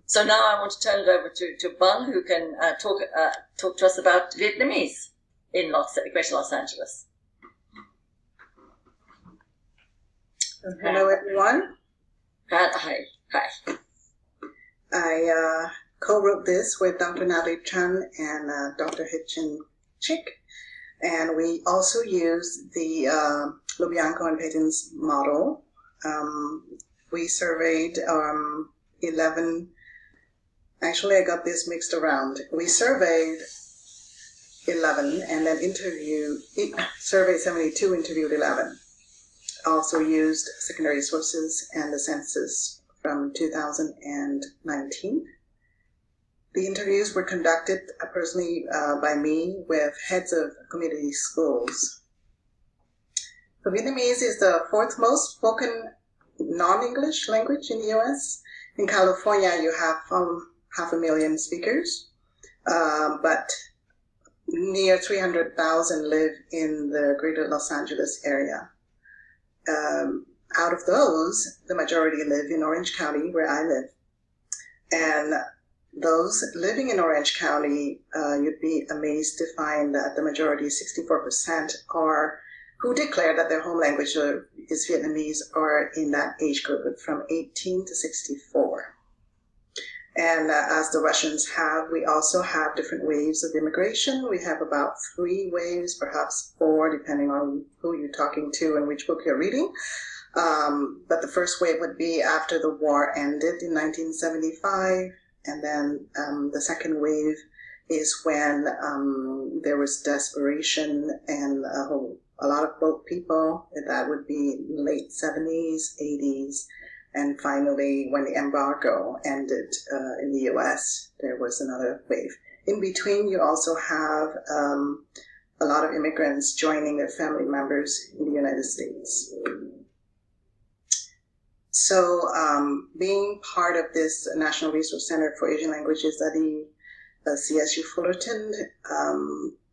So now I want to turn it over to Bung, who can talk to us about Vietnamese in Greater Los Angeles. Hello, everyone. Hi. I co-wrote this with Dr. Natalie Chan and Dr. Hitchin Chick, and we also used the Lubianco and Payton's model. We surveyed 11. Actually, I got this mixed around. We surveyed 11 and then surveyed 72, interviewed 11. Also used secondary sources and the census from 2019. The interviews were conducted personally by me with heads of community schools. So Vietnamese is the fourth most spoken non-English language in the U.S. In California, you have 500,000 speakers, but near 300,000 live in the greater Los Angeles area. Out of those, the majority live in Orange County, where I live. And those living in Orange County, you'd be amazed to find that the majority, 64%, are who declare that their home language is Vietnamese, are in that age group from 18 to 64. And as the Russians have, we also have different waves of immigration. We have about 3 waves, perhaps 4, depending on who you're talking to and which book you're reading. But the first wave would be after the war ended in 1975. And then the second wave is when there was desperation and a lot of boat people. That would be late 70s, 80s. And finally, when the embargo ended in the U.S., there was another wave. In between, you also have a lot of immigrants joining their family members in the United States. So being part of this National Resource Center for Asian Languages at the CSU Fullerton,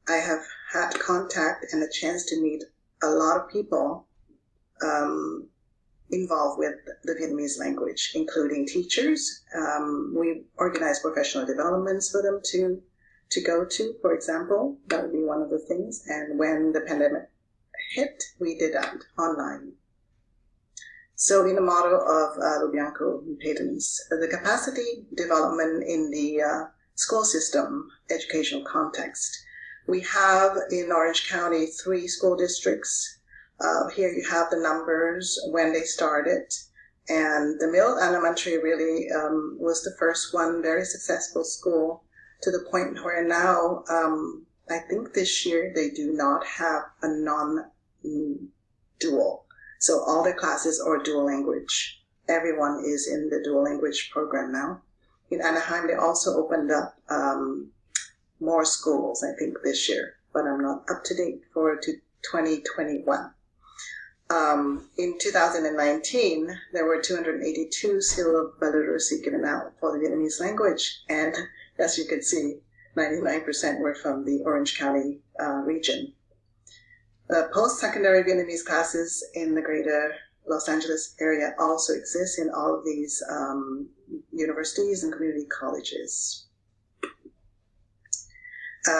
I have had contact and a chance to meet a lot of people involved with the Vietnamese language, including teachers. We organize professional developments for them to go to, for example. That would be one of the things. And when the pandemic hit, we did that online. So in the model of Lubianco and Payton's, the capacity development in the school system, educational context, we have in Orange County 3 school districts. Here you have the numbers when they started. And the Mill Elementary really was the first one, very successful school, to the point where now, I think this year, they do not have a non-dual. So all their classes are dual language. Everyone is in the dual language program now. In Anaheim, they also opened up more schools, I think, this year. But I'm not up to date for 2021. In 2019, there were 282 seal of literacy given out for the Vietnamese language. And as you can see, 99% were from the Orange County region. Post-secondary Vietnamese classes in the greater Los Angeles area also exist in all of these universities and community colleges.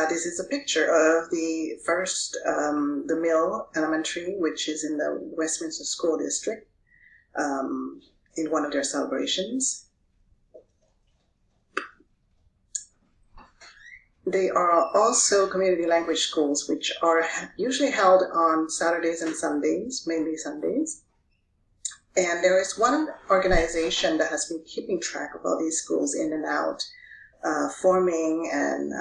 This is a picture of the first, the Mill Elementary, which is in the Westminster School District, in one of their celebrations. They are also community language schools, which are usually held on Saturdays and Sundays, mainly Sundays. And there is one organization that has been keeping track of all these schools in and out, forming and,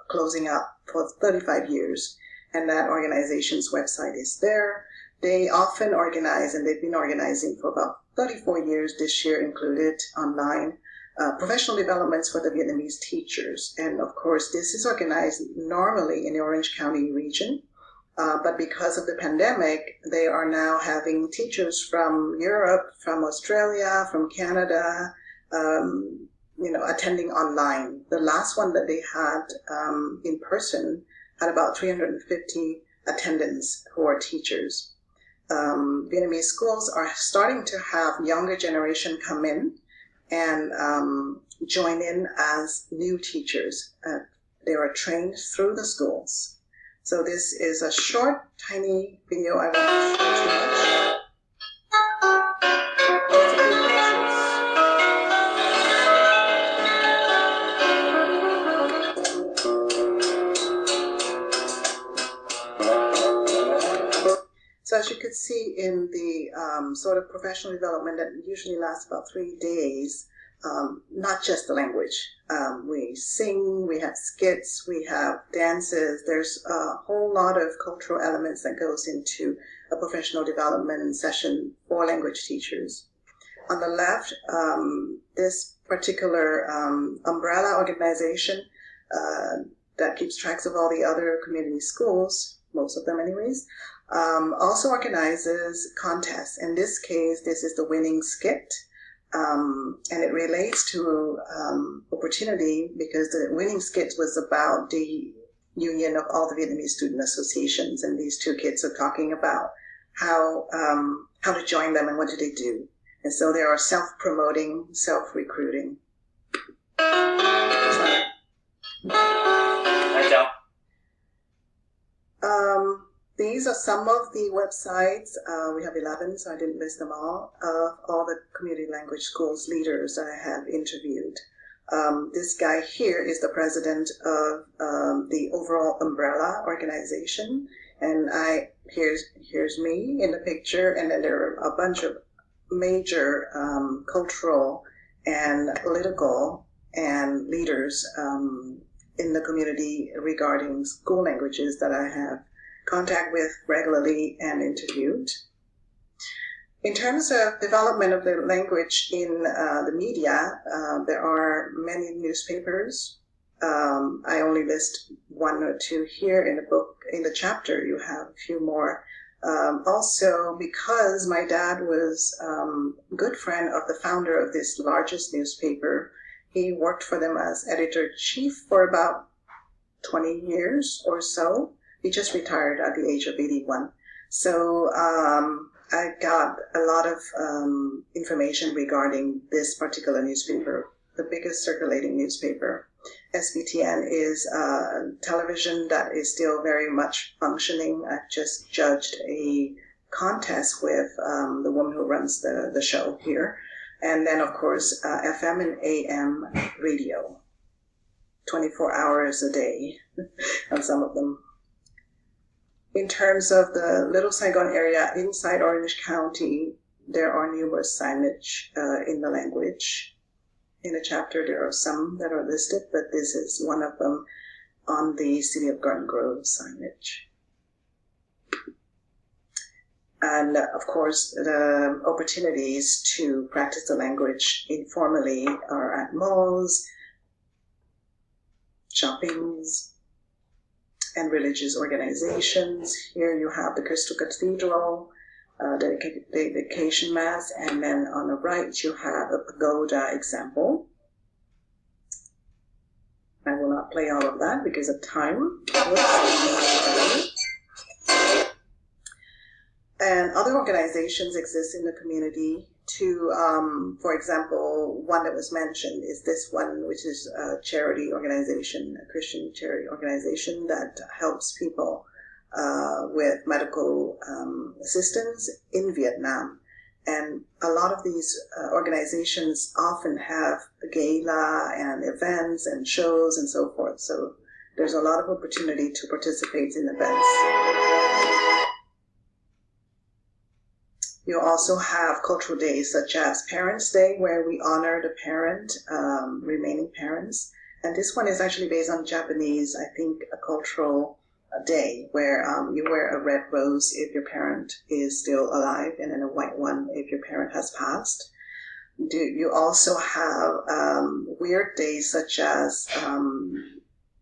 closing up for 35 years. And that organization's website is there. They often organize, and they've been organizing for about 34 years, this year included, online, professional developments for the Vietnamese teachers. And of course, this is organized normally in the Orange County region. But because of the pandemic, they are now having teachers from Europe, from Australia, from Canada, attending online. The last one that they had in person had about 350 attendants who are teachers. Vietnamese schools are starting to have younger generation come in, and join in as new teachers. They are trained through the schools. So this is a short, tiny video. I won't show too much. Just a few pictures. So as you could see in the sort of professional development that usually lasts about 3 days, not just the language. We sing, we have skits, we have dances. There's a whole lot of cultural elements that goes into a professional development session for language teachers. On the left, this particular umbrella organization that keeps tracks of all the other community schools, most of them anyways, also organizes contests. In this case, this is the winning skit. And it relates to opportunity because the winning skit was about the union of all the Vietnamese student associations, and these two kids are talking about how to join them and what do they do. And so they are self-promoting, self-recruiting. Sorry. These are some of the websites, we have 11, so I didn't list them all, of all the community language schools leaders that I have interviewed. This guy here is the president of the overall umbrella organization, and here's me in the picture, and then there are a bunch of major cultural and political and leaders in the community regarding school languages that I have contact with regularly and interviewed. In terms of development of the language in the media, there are many newspapers. I only list 1 or 2 here in the book. In the chapter, you have a few more. Also, because my dad was a good friend of the founder of this largest newspaper, he worked for them as editor-chief for about 20 years or so. He just retired at the age of 81. So I got a lot of information regarding this particular newspaper, the biggest circulating newspaper. SBTN is a television that is still very much functioning. I've just judged a contest with the woman who runs the show here. And then, of course, FM and AM radio, 24 hours a day on some of them. In terms of the Little Saigon area inside Orange County, there are numerous signage in the language. In the chapter, there are some that are listed, but this is one of them on the City of Garden Grove signage. And of course, the opportunities to practice the language informally are at malls, shoppings, and religious organizations. Here you have the Crystal Cathedral, dedication mass, and then on the right you have a pagoda example. I will not play all of that because of time. And other organizations exist in the community to, for example, one that was mentioned is this one, which is a charity organization, a Christian charity organization that helps people with medical assistance in Vietnam. And a lot of these organizations often have a gala and events and shows and so forth. So there's a lot of opportunity to participate in events. You also have cultural days such as Parents' Day, where we honor the parent, remaining parents. And this one is actually based on Japanese, I think, a cultural day where you wear a red rose if your parent is still alive, and then a white one if your parent has passed. You also have weird days such as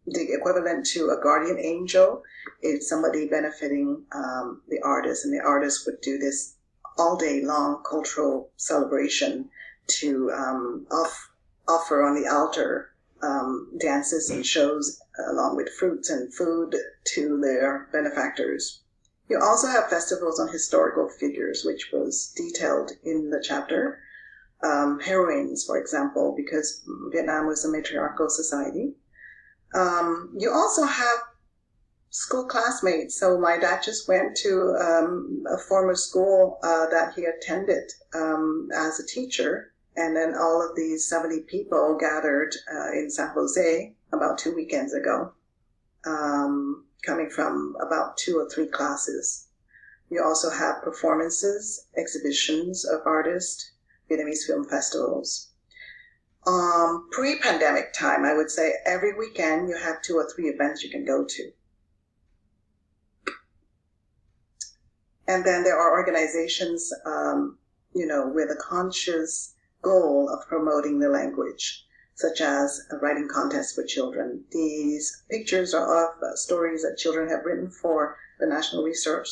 the equivalent to a guardian angel. It's somebody benefiting the artist, and the artist would do this all day long cultural celebration to offer on the altar dances and shows along with fruits and food to their benefactors. You also have festivals on historical figures, which was detailed in the chapter. heroines, for example, because Vietnam was a matriarchal society. You also have school classmates. So my dad just went to a former school that he attended as a teacher. And then all of these 70 people gathered in San Jose about 2 weekends ago, coming from about 2 or 3 classes. You also have performances, exhibitions of artists, Vietnamese film festivals. Pre-pandemic time, I would say every weekend you have 2 or 3 events you can go to. And then there are organizations, with a conscious goal of promoting the language, such as a writing contest for children. These pictures are of stories that children have written for the National Research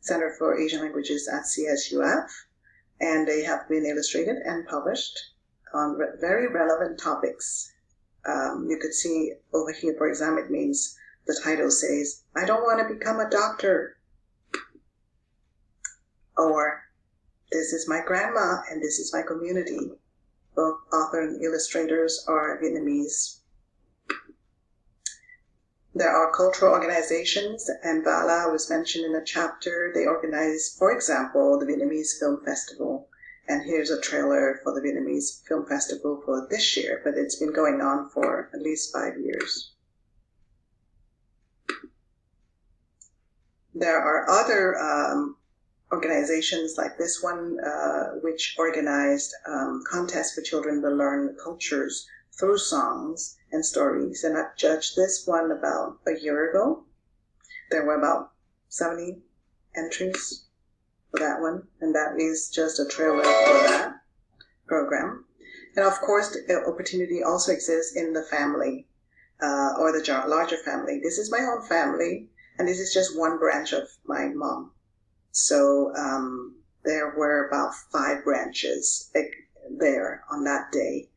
Center for Asian Languages at CSUF, and they have been illustrated and published on very relevant topics. You could see over here, for example, it means the title says, "I don't want to become a doctor," or "This is my grandma and this is my community." Both author and illustrators are Vietnamese. There are cultural organizations, and Vala was mentioned in a chapter. They organize, for example, the Vietnamese Film Festival. And here's a trailer for the Vietnamese Film Festival for this year, but it's been going on for at least 5 years. There are other organizations like this one, which organized contests for children to learn cultures through songs and stories. And I've judged this one about a year ago. There were about 70 entries for that one, and that is just a trailer for that program. And of course, the opportunity also exists in the family, or the larger family. This is my own family, and this is just one branch of my mom. So there were about 5 branches there on that day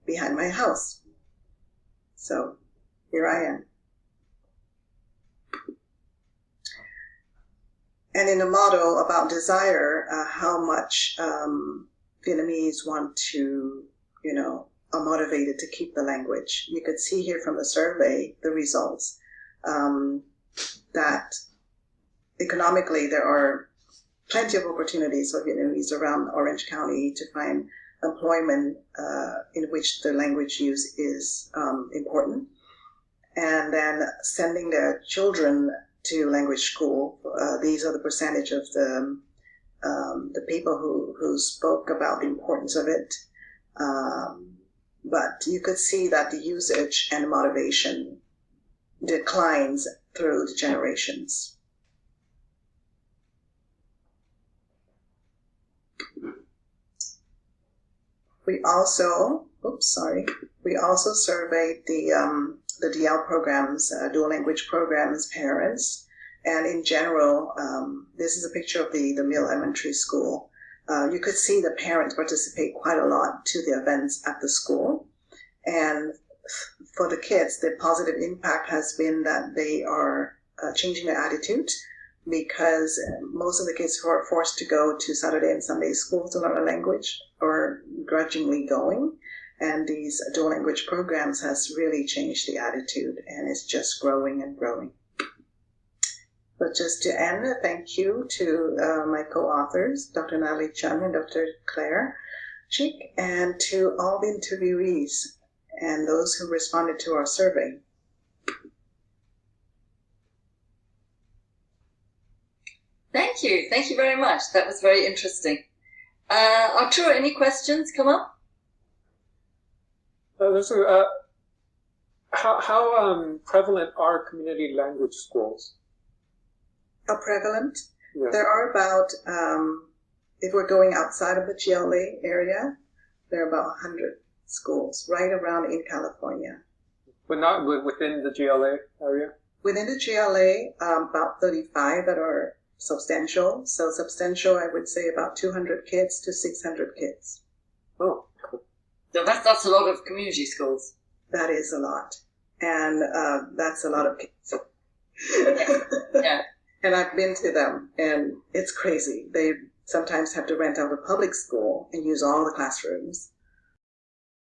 behind my house. So here I am. And in the model about desire, how much Vietnamese want to, are motivated to keep the language. You could see here from the survey, the results, that economically, there are plenty of opportunities for Vietnamese around Orange County to find employment in which the language use is important. And then sending their children to language school. These are the percentage of the people who spoke about the importance of it. But you could see that the usage and motivation declines through the generations. We also surveyed the DL programs, dual language programs, parents, and in general, this is a picture of the Mill Elementary School. You could see the parents participate quite a lot to the events at the school, and for the kids, the positive impact has been that they are changing their attitude, because most of the kids who are forced to go to Saturday and Sunday school to learn a language are grudgingly going. And these dual language programs has really changed the attitude, and it's just growing and growing. But just to end, thank you to my co-authors, Dr. Natalie Chun and Dr. Claire Chick, and to all the interviewees and those who responded to our survey. Thank you. Thank you very much. That was very interesting. Arturo, any questions come up? How prevalent are community language schools? How prevalent? Yeah. There are about, if we're going outside of the GLA area, there are about 100 schools right around in California. But not within the GLA area? Within the GLA, about 35 that are substantial. So substantial, I would say about 200 kids to 600 kids. Oh. So that's a lot of community schools. That is a lot. And that's a lot of kids. Yeah. And I've been to them, and it's crazy. They sometimes have to rent out a public school and use all the classrooms.